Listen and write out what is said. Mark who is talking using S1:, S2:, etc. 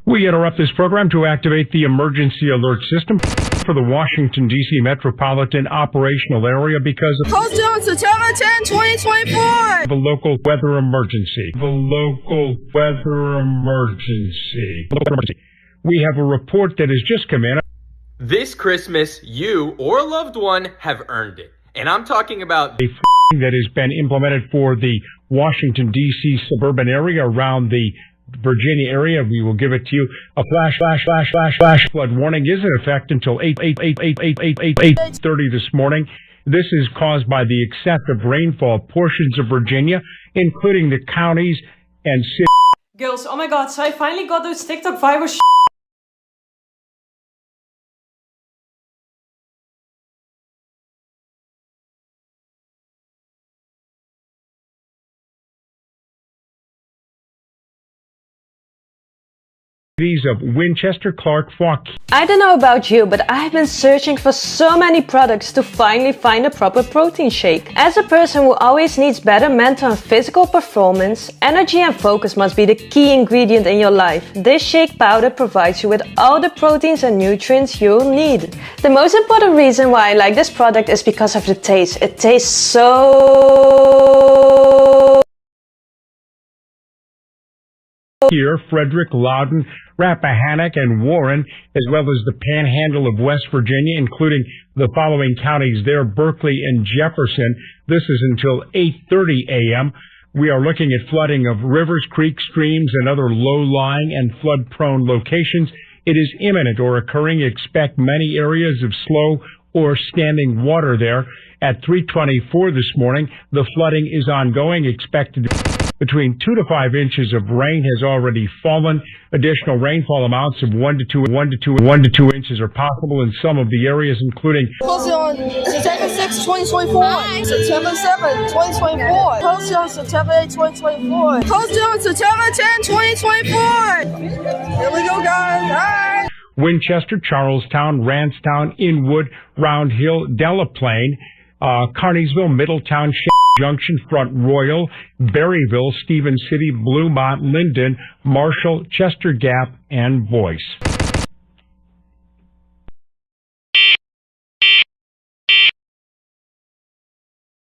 S1: We interrupt this program to activate the emergency alert system for the Washington, D.C. metropolitan operational area because of
S2: Posted on September 10, 2024.
S1: the local weather emergency. We have a report that has just come in.
S3: This Christmas, you or a loved one have earned it. And I'm talking about
S1: A that has been implemented for the Washington, D.C. suburban area around the Virginia area. We will give it to you. A flash flood warning is in effect until 8:30 this morning. This is caused by the excessive rainfall portions of Virginia, including the counties and cities.
S4: Girls, oh my god, so I finally got those TikTok viral
S1: of Winchester, Clark, Fauquier.
S4: I don't know about you, but I've been searching for so many products to finally find a proper protein shake. As a person who always needs better mental and physical performance, energy and focus must be the key ingredient in your life. This shake powder provides you with all the proteins and nutrients you'll need. The most important reason why I like this product is because of the taste. It tastes so...
S1: Here, Frederick, Loudon, Rappahannock, and Warren, as well as the Panhandle of West Virginia, including the following counties there, Berkeley and Jefferson. This is until 8:30 a.m. We are looking at flooding of rivers, creeks, streams, and other low-lying and flood-prone locations. It is imminent or occurring. Expect many areas of slow or standing water there. At 3:24 this morning, the flooding is ongoing. Expected between 2 to 5 inches of rain has already fallen. Additional rainfall amounts of 1 to 2 inches are possible in some of the areas, including
S2: Posted on September 6, 2024. September 7, 2024. Posted on September 8, 2024. Posted on September 10, 2024. Here we go, guys. All right.
S1: Winchester, Charlestown, Ranstown, Inwood, Round Hill, Delaplane, Carneysville, Middletown, Junction, Front Royal, Berryville, Stephen City, Bluemont, Linden, Marshall, Chester Gap, and Boyce.